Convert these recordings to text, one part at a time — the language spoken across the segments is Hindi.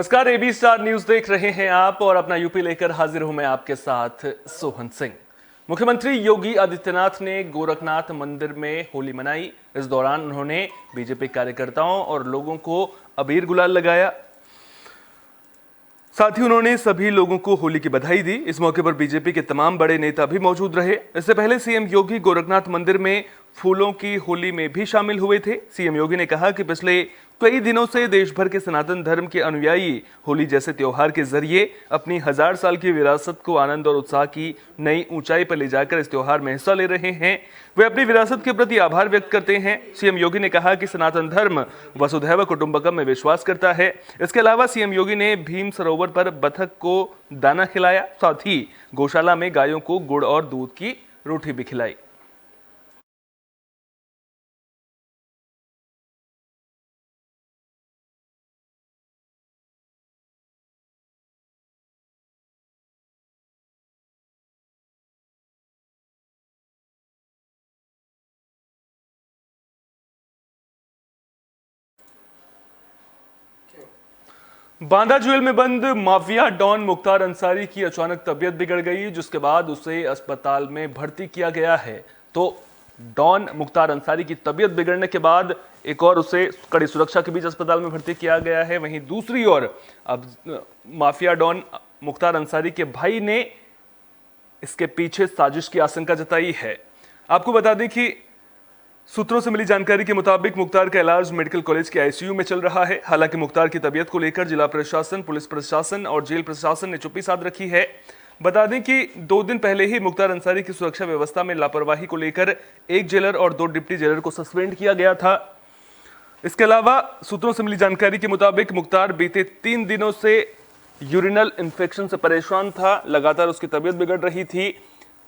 नमस्कार, एबी स्टार न्यूज देख रहे हैं आप और अपना यूपी लेकर हाजिर हूं मैं आपके साथ सोहन सिंह। मुख्यमंत्री योगी आदित्यनाथ ने गोरखनाथ मंदिर में होली मनाई। इस दौरान उन्होंने बीजेपी कार्यकर्ताओं और लोगों को अबीर गुलाल लगाया। साथ ही उन्होंने सभी लोगों को होली की बधाई दी। इस मौके पर बीजेपी के तमाम बड़े नेता भी मौजूद रहे। इससे पहले सीएम योगी गोरखनाथ मंदिर में फूलों की होली में भी शामिल हुए थे। सीएम योगी ने कहा कि पिछले कई दिनों से देश भर के सनातन धर्म के अनुयायी होली जैसे त्योहार के जरिए अपनी 1000 साल की विरासत को आनंद और उत्साह की नई ऊंचाई पर ले जाकर इस त्योहार में हिस्सा ले रहे हैं। वे अपनी विरासत के प्रति आभार व्यक्त करते हैं। सीएम योगी ने कहा कि सनातन धर्म वसुधैव कुटुंबकम में विश्वास करता है। इसके अलावा सीएम योगी ने भीम सरोवर पर बतख को दाना खिलाया। साथ ही गौशाला में गायों को गुड़ और दूध की रोटी भी खिलाई। बांदा जेल में बंद माफिया डॉन मुख्तार अंसारी की अचानक तबीयत बिगड़ गई, जिसके बाद उसे अस्पताल में भर्ती किया गया है। तो डॉन मुख्तार अंसारी की तबीयत बिगड़ने के बाद एक और उसे कड़ी सुरक्षा के बीच अस्पताल में भर्ती किया गया है। वहीं दूसरी ओर अब माफिया डॉन मुख्तार अंसारी के भाई ने इसके पीछे साजिश की आशंका जताई है। आपको बता दें कि सूत्रों से मिली जानकारी के मुताबिक मुख्तार का इलाज मेडिकल कॉलेज के आईसीयू में चल रहा है। हालांकि मुख्तार की तबीयत को लेकर जिला प्रशासन, पुलिस प्रशासन और जेल प्रशासन ने चुप्पी साध रखी है। बता दें कि 2 दिन पहले ही मुख्तार अंसारी की सुरक्षा व्यवस्था में लापरवाही को लेकर एक जेलर और 2 डिप्टी जेलर को सस्पेंड किया गया था। इसके अलावा सूत्रों से मिली जानकारी के मुताबिक मुख्तार बीते 3 दिनों से यूरिनल इन्फेक्शन से परेशान था। लगातार उसकी तबीयत बिगड़ रही थी।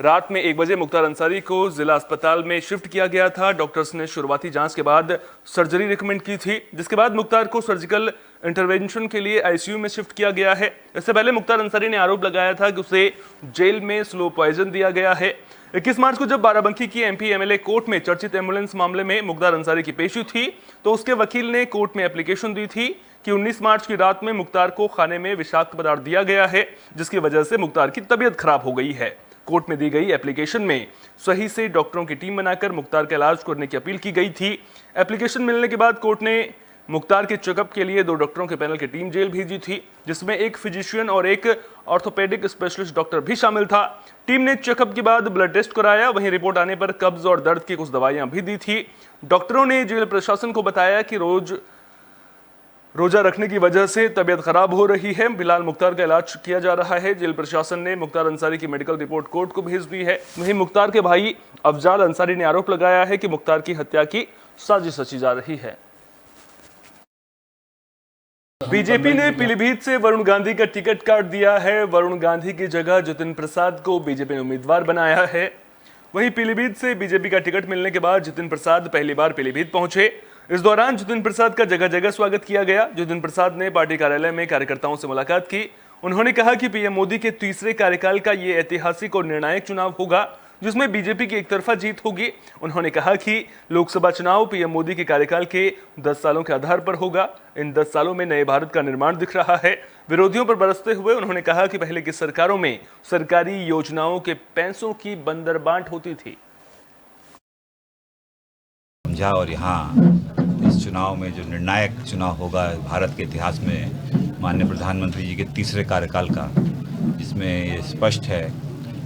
रात में 1 बजे मुख्तार अंसारी को जिला अस्पताल में शिफ्ट किया गया था। डॉक्टर्स ने शुरुआती जांच के बाद सर्जरी रिकमेंड की थी, जिसके बाद मुख्तार को सर्जिकल इंटरवेंशन के लिए आईसीयू में शिफ्ट किया गया है। इससे पहले मुख्तार अंसारी ने आरोप लगाया था कि उसे जेल में स्लो पॉइजन दिया गया है। 21 मार्च को जब बाराबंकी की एमपी एमएलए कोर्ट में चर्चित एम्बुलेंस मामले में मुख्तार अंसारी की पेशी थी, तो उसके वकील ने कोर्ट में एप्लीकेशन दी थी कि 19 मार्च की रात में मुख्तार को खाने में विषाक्त पदार्थ दिया गया है, जिसकी वजह से मुख्तार की तबीयत खराब हो गई है। कोर्ट में दी गई एप्लीकेशन में सही से डॉक्टरों की टीम बनाकर मुख्तार का इलाज करने की अपील की गई थी। एप्लीकेशन मिलने के बाद कोर्ट ने मुख्तार के चेकअप के लिए 2 डॉक्टरों के पैनल की टीम जेल भेजी थी, जिसमें एक फिजिशियन और एक ऑर्थोपेडिक स्पेशलिस्ट डॉक्टर भी शामिल था। टीम ने चेकअप के बाद ब्लड टेस्ट कराया। वहीं रिपोर्ट आने पर कब्ज और दर्द की कुछ दवाइयां भी दी थी। डॉक्टरों ने जेल प्रशासन को बताया कि रोजा रखने की वजह से तबीयत खराब हो रही है। फिलहाल मुख्तार का इलाज किया जा रहा है। जेल प्रशासन ने मुख्तार अंसारी की मेडिकल रिपोर्ट कोर्ट को भेज दी है। वहीं मुख्तार के भाई अफजाल अंसारी ने आरोप लगाया है कि मुख्तार की हत्या की साजिश रची जा रही है। बीजेपी ने पीलीभीत से वरुण गांधी का टिकट काट दिया है। वरुण गांधी की जगह जितिन प्रसाद को बीजेपी ने उम्मीदवार बनाया है। वहीं पीलीभीत से बीजेपी का टिकट मिलने के बाद जितिन प्रसाद पहली बार पीलीभीत पहुंचे। इस दौरान जितिन प्रसाद का जगह जगह स्वागत किया गया। जितिन प्रसाद ने पार्टी कार्यालय में कार्यकर्ताओं से मुलाकात की। उन्होंने कहा कि पीएम मोदी के तीसरे कार्यकाल का ये ऐतिहासिक और निर्णायक चुनाव होगा, जिसमें बीजेपी की एक तरफा जीत होगी। उन्होंने कहा कि लोकसभा चुनाव पीएम मोदी के कार्यकाल के 10 सालों के आधार पर होगा। इन 10 सालों में नए भारत का निर्माण दिख रहा है। विरोधियों पर बरसते हुए उन्होंने कहा कि पहले की सरकारों में सरकारी योजनाओं के पैसों की बंदरबांट होती थी। और यहाँ इस चुनाव में जो निर्णायक चुनाव होगा भारत के इतिहास में माननीय प्रधानमंत्री जी के तीसरे कार्यकाल का, जिसमें ये स्पष्ट है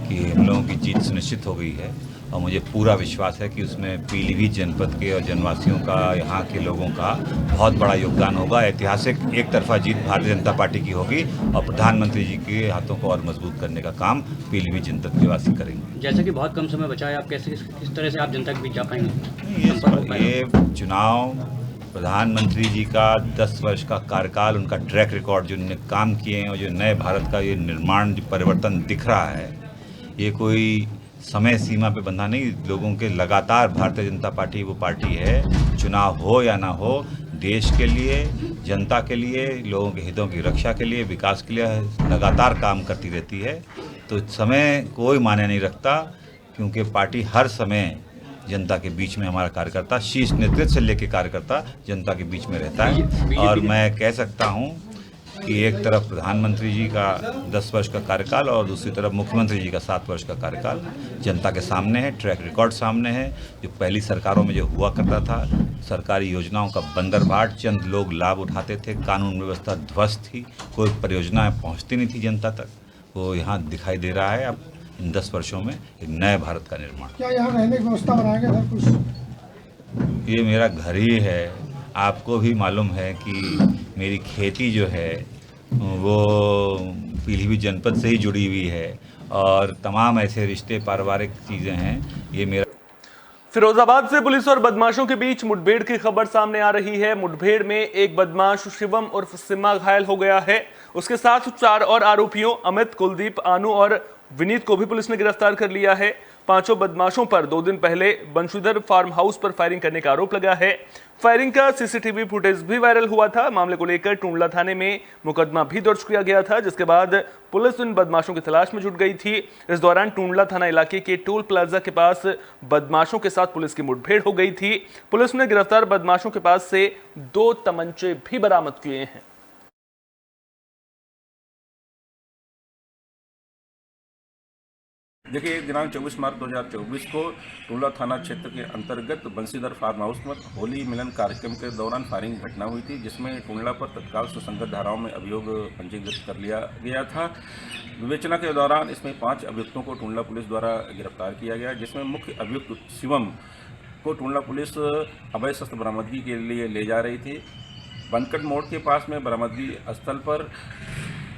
कि हम लोगों की जीत सुनिश्चित हो गई है। और मुझे पूरा विश्वास है कि उसमें पीलीभीत जनपद के और जनवासियों का, यहाँ के लोगों का बहुत बड़ा योगदान होगा। ऐतिहासिक एक तरफा जीत भारतीय जनता पार्टी की होगी और प्रधानमंत्री जी के हाथों को और मजबूत करने का काम पीलीभीत जनपद के वासी करेंगे। जैसा कि बहुत कम समय बचा है, आप कैसे किस तरह से आप जनता के बीच जा पाएंगे? ये चुनाव प्रधानमंत्री जी का 10 वर्ष का कार्यकाल, उनका ट्रैक रिकॉर्ड, जो उन्होंने काम किए हैं और जो नए भारत का ये निर्माण, जो परिवर्तन दिख रहा है, ये कोई समय सीमा पे बंधा नहीं। लोगों के लगातार भारतीय जनता पार्टी वो पार्टी है, चुनाव हो या ना हो, देश के लिए, जनता के लिए, लोगों के हितों की रक्षा के लिए, विकास के लिए लगातार काम करती रहती है। तो समय कोई मायने नहीं रखता, क्योंकि पार्टी हर समय जनता के बीच में, हमारा कार्यकर्ता शीर्ष नेतृत्व से लेकर कार्यकर्ता जनता के बीच में रहता है। और मैं कह सकता हूँ कि एक तरफ प्रधानमंत्री जी का 10 वर्ष का कार्यकाल और दूसरी तरफ मुख्यमंत्री जी का 7 वर्ष का कार्यकाल जनता के सामने है, ट्रैक रिकॉर्ड सामने है। जो पहली सरकारों में जो हुआ करता था, सरकारी योजनाओं का बंदरबाट, चंद लोग लाभ उठाते थे, कानून व्यवस्था ध्वस्त थी, कोई परियोजनाएं पहुंचती नहीं थी जनता तक, वो यहाँ दिखाई दे रहा है। अब इन 10 वर्षों में एक नए भारत का निर्माण। क्या यहाँ रहने की व्यवस्था बनाया गया था कुछ? ये मेरा घर ही है। आपको भी मालूम है कि मेरी खेती जो है वो पीलीभीत जनपद से ही जुड़ी हुई है और तमाम ऐसे रिश्ते, पारिवारिक चीज़ें हैं। ये मेरा फिरोजाबाद से पुलिस और बदमाशों के बीच मुठभेड़ की खबर सामने आ रही है। मुठभेड़ में एक बदमाश शिवम उर्फ सिम्मा घायल हो गया है। उसके साथ 4 और आरोपियों अमित, कुलदीप, आनु और विनीत को भी पुलिस ने गिरफ्तार कर लिया है। पांचों बदमाशों पर 2 दिन पहले बंशीधर फार्म हाउस पर फायरिंग करने का आरोप लगा है। फायरिंग का सीसीटीवी फुटेज भी वायरल हुआ था। मामले को लेकर टूंडला थाने में मुकदमा भी दर्ज किया गया था, जिसके बाद पुलिस इन बदमाशों की तलाश में जुट गई थी। इस दौरान टूंडला थाना इलाके के टोल प्लाजा के पास बदमाशों के साथ पुलिस की मुठभेड़ हो गई थी। पुलिस ने गिरफ्तार बदमाशों के पास से 2 तमंचे भी बरामद किए हैं। देखिए, दिनांक 24 मार्च 2024 को टूंडला थाना क्षेत्र के अंतर्गत बंशीधर फार्म हाउस में होली मिलन कार्यक्रम के दौरान फायरिंग घटना हुई थी, जिसमें टूंडला पर तत्काल सुसंगत धाराओं में अभियोग पंजीकृत कर लिया गया था। विवेचना के दौरान इसमें 5 अभियुक्तों को टूंडला पुलिस द्वारा गिरफ्तार किया गया, जिसमें मुख्य अभियुक्त शिवम को टूंडला पुलिस अवैध शस्त्र बरामदगी के लिए ले जा रही थी। बनकट मोड़ के पास में बरामदगी स्थल पर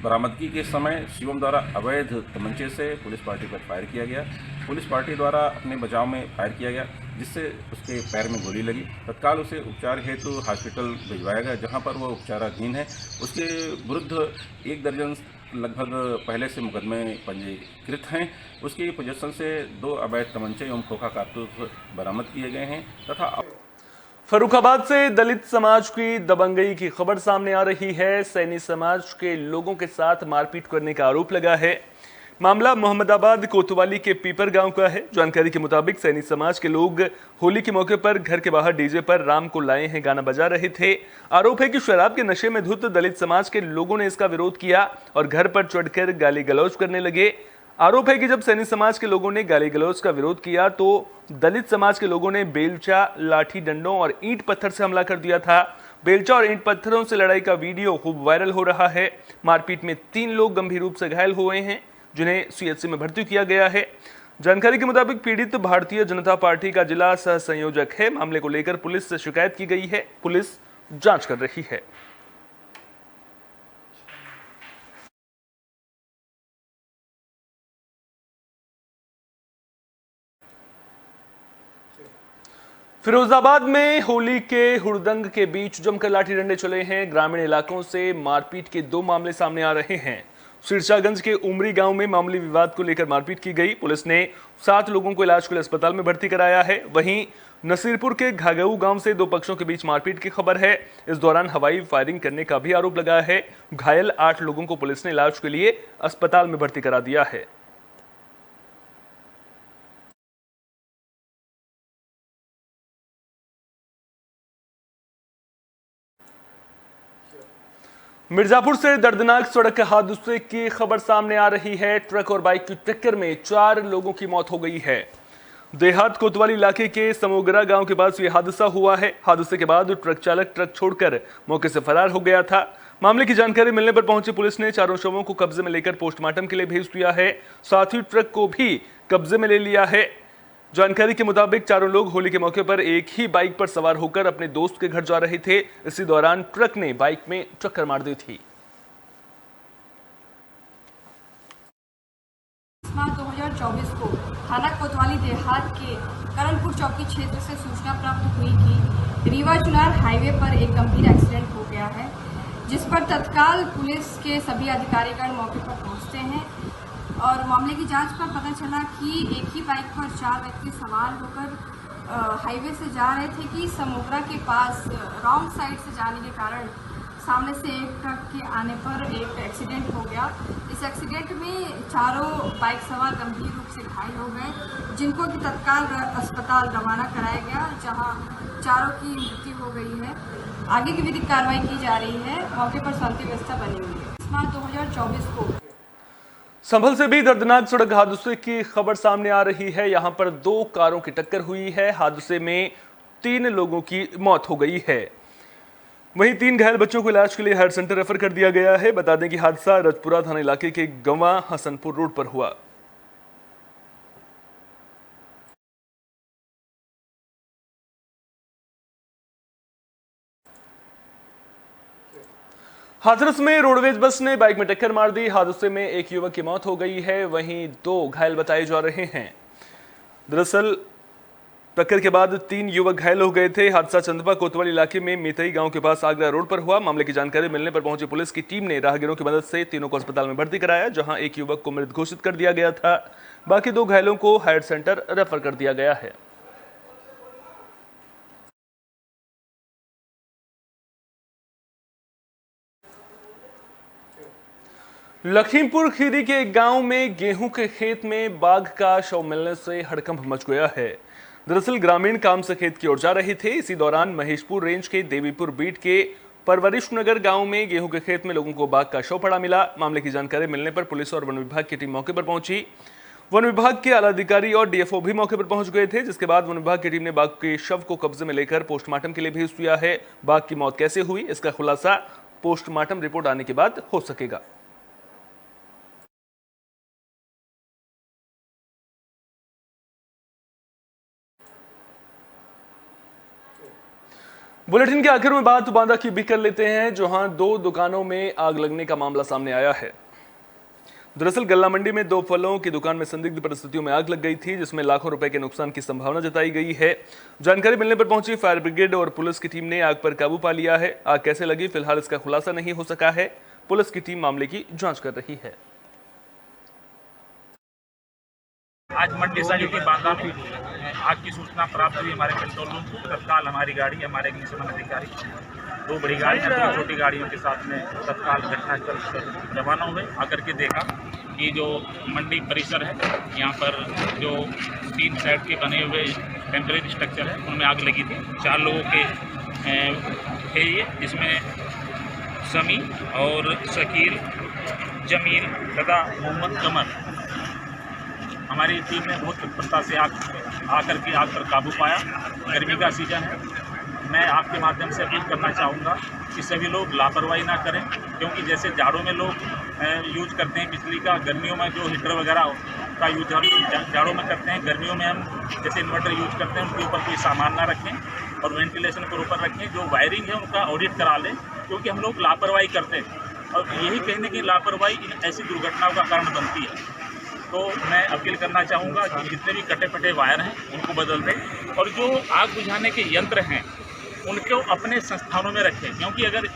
बरामदगी के समय शिवम द्वारा अवैध तमंचे से पुलिस पार्टी पर फायर किया गया। पुलिस पार्टी द्वारा अपने बचाव में फायर किया गया, जिससे उसके पैर में गोली लगी। तत्काल उसे उपचार हेतु हॉस्पिटल भिजवाया गया, जहां पर वह उपचाराधीन है। उसके विरुद्ध 1 दर्जन लगभग पहले से मुकदमे पंजीकृत हैं। उसकी पोजीशन से 2 अवैध तमंचे एवं खोखा कारतूस बरामद किए गए हैं तथा फर्रुखाबाद से दलित समाज की दबंगई की खबर सामने आ रही है। सैनी समाज के लोगों के साथ मारपीट करने का आरोप लगा है। मामला मोहम्मदाबाद कोतवाली के पीपर गांव का है। जानकारी के मुताबिक सैनी समाज के लोग होली के मौके पर घर के बाहर डीजे पर राम को लाए हैं गाना बजा रहे थे। आरोप है कि शराब के नशे में धुत दलित समाज के लोगों ने इसका विरोध किया और घर पर चढ़कर गाली गलौज करने लगे। आरोप है कि जब सैनी समाज के लोगों ने गाली गलौज का विरोध किया तो दलित समाज के लोगों ने बेलचा, लाठी डंडों और ईंट पत्थर से हमला कर दिया था। बेलचा और ईंट पत्थरों से लड़ाई का वीडियो खूब वायरल हो रहा है। मारपीट में 3 लोग गंभीर रूप से घायल हुए हैं, जिन्हें सीएचसी में भर्ती किया गया है। जानकारी के मुताबिक पीड़ित भारतीय जनता पार्टी का जिला सह संयोजक है। मामले को लेकर पुलिस से शिकायत की गई है। पुलिस जांच कर रही है। फिरोजाबाद में होली के हुड़दंग के बीच जमकर लाठी डंडे चले हैं। ग्रामीण इलाकों से मारपीट के 2 मामले सामने आ रहे हैं। सिरसागंज के उमरी गांव में मामूली विवाद को लेकर मारपीट की गई। पुलिस ने 7 लोगों को इलाज के लिए अस्पताल में भर्ती कराया है। वहीं नसीरपुर के घागऊ गांव से 2 पक्षों के बीच मारपीट की खबर है। इस दौरान हवाई फायरिंग करने का भी आरोप लगाया है। घायल 8 लोगों को पुलिस ने इलाज के लिए अस्पताल में भर्ती करा दिया है। मिर्जापुर से दर्दनाक सड़क हादसे की खबर सामने आ रही है। ट्रक और बाइक की टक्कर में 4 लोगों की मौत हो गई है। देहात कोतवाली इलाके के समोगरा गांव के पास यह हादसा हुआ है। हादसे के बाद ट्रक चालक ट्रक छोड़कर मौके से फरार हो गया था। मामले की जानकारी मिलने पर पहुंची पुलिस ने चारों शवों को कब्जे में लेकर पोस्टमार्टम के लिए भेज दिया है। साथ ही ट्रक को भी कब्जे में ले लिया है। जानकारी के मुताबिक चारों लोग होली के मौके पर एक ही बाइक पर सवार होकर अपने दोस्त के घर जा रहे थे। इसी दौरान ट्रक ने बाइक में टक्कर मार दी थी। 2024 को थाना कोतवाली देहात के करणपुर चौकी क्षेत्र से सूचना प्राप्त हुई कि रीवा चुनार हाईवे पर एक गंभीर एक्सीडेंट हो गया है, जिस पर तत्काल पुलिस के सभी अधिकारीगण मौके पर पहुंचते हैं और मामले की जांच पर पता चला कि एक ही बाइक पर 4 व्यक्ति सवार होकर हाईवे से जा रहे थे कि समोगरा के पास रॉन्ग साइड से जाने के कारण सामने से एक ट्रक के आने पर एक एक्सीडेंट हो गया। इस एक्सीडेंट में चारों बाइक सवार गंभीर रूप से घायल हो गए, जिनको कि तत्काल अस्पताल रवाना कराया गया, जहां चारों की मृत्यु हो गई है। आगे की विधिक कार्रवाई की जा रही है। मौके पर शांति व्यवस्था बनी हुई है। मार्च 2024 को संभल से भी दर्दनाक सड़क हादसे की खबर सामने आ रही है। यहां पर 2 कारों की टक्कर हुई है। हादसे में 3 लोगों की मौत हो गई है। वहीं 3 घायल बच्चों को इलाज के लिए हेल्थ सेंटर रेफर कर दिया गया है। बता दें कि हादसा रजपुरा थाना इलाके के गंवा हसनपुर रोड पर हुआ। हाथरस में रोडवेज बस ने बाइक में टक्कर मार दी। हादसे में एक युवक की मौत हो गई है, वहीं 2 घायल बताए जा रहे हैं। दरअसल टक्कर के बाद 3 युवक घायल हो गए थे। हादसा चंदपा कोतवाली इलाके में मितई गांव के पास आगरा रोड पर हुआ। मामले की जानकारी मिलने पर पहुंची पुलिस की टीम ने राहगीरों की मदद से तीनों को अस्पताल में भर्ती कराया, जहां एक युवक को मृत घोषित कर दिया गया था। बाकी 2 घायलों को हेल्थ सेंटर रेफर कर दिया गया है। लखीमपुर खीरी के एक गांव में गेहूं के खेत में बाघ का शव मिलने से हड़कंप मच गया है। दरअसल ग्रामीण काम से खेत की ओर जा रहे थे। इसी दौरान महेशपुर रेंज के देवीपुर बीट के परवरिश नगर गांव में गेहूं के खेत में लोगों को बाघ का शव पड़ा मिला। मामले की जानकारी मिलने पर पुलिस और वन विभाग की टीम मौके पर पहुंची। वन विभाग के आला अधिकारी और डीएफओ भी मौके पर पहुंच गए थे, जिसके बाद वन विभाग की टीम ने बाघ के शव को कब्जे में लेकर पोस्टमार्टम के लिए भेज दिया है। बाघ की मौत कैसे हुई, इसका खुलासा पोस्टमार्टम रिपोर्ट आने के बाद हो सकेगा। बुलेटिन के आखिर में बात बांदा की भी कर लेते हैं, जहां 2 दुकानों में आग लगने का मामला सामने आया है। दरअसल गल्ला मंडी में 2 फलों की दुकान में संदिग्ध परिस्थितियों में आग लग गई थी, जिसमें लाखों रुपए के नुकसान की संभावना जताई गई है। जानकारी मिलने पर पहुंची फायर ब्रिगेड और पुलिस की टीम ने आग पर काबू पा लिया है। आग कैसे लगी, फिलहाल इसका खुलासा नहीं हो सका है। पुलिस की टीम मामले की जांच कर रही है। आज मंडी साइड के बांदा में आग की सूचना प्राप्त हुई हमारे कंट्रोल रूम को। तत्काल हमारी गाड़ी, हमारे अग्निशमन अधिकारी, 2 बड़ी गाड़ियाँ, 2 छोटी गाड़ियों के साथ में तत्काल घटनास्थल पर रवाना हुए। आकर के देखा कि जो मंडी परिसर है, यहाँ पर जो 3 साइड के बने हुए टेम्परेरी स्ट्रक्चर है, उनमें आग लगी थी। 4 लोगों के थे ये, जिसमें समी और शकील, जमील तथा मोहम्मद कमर। हमारी टीम ने बहुत तत्परता से आकर के आग पर काबू पाया। गर्मी का सीजन है, मैं आपके माध्यम से अपील करना चाहूँगा कि सभी लोग लापरवाही ना करें, क्योंकि जैसे जाड़ों में लोग यूज करते हैं बिजली का, गर्मियों में जो हीटर वगैरह का यूज हम जाड़ों में करते हैं, गर्मियों में हम जैसे इन्वर्टर यूज करते हैं, उनके ऊपर कोई सामान ना रखें और वेंटिलेशन के ऊपर रखें। जो वायरिंग है उनका ऑडिट करा लें, क्योंकि हम लोग लापरवाही करते हैं और यही कहने की लापरवाही ऐसी दुर्घटनाओं का कारण बनती है। तो मैं अपील करना चाहूँगा कि जितने भी कटे फटे वायर हैं उनको बदल दें और जो आग बुझाने के यंत्र हैं उनको अपने संस्थानों में रखें, क्योंकि अगर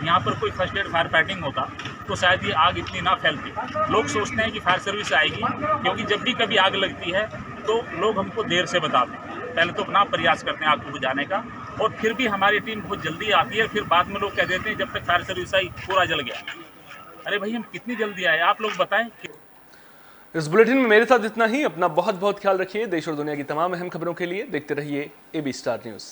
यहाँ पर कोई फर्स्ट एड फायर फाइटिंग होता तो शायद ये आग इतनी ना फैलती। लोग सोचते हैं कि फायर सर्विस आएगी, क्योंकि जब भी कभी आग लगती है तो लोग हमको देर से बताते हैं। पहले तो अपना प्रयास करते हैं आग को बुझाने का, और फिर भी हमारी टीम बहुत जल्दी आती है। फिर बाद में लोग कह देते हैं जब तक फायर सर्विस आई पूरा जल गया। अरे भाई, हम कितनी जल्दी आए, आप लोग बताएं। इस बुलेटिन में मेरे साथ इतना ही। अपना बहुत बहुत ख्याल रखिए। देश और दुनिया की तमाम अहम खबरों के लिए देखते रहिए AB स्टार न्यूज़।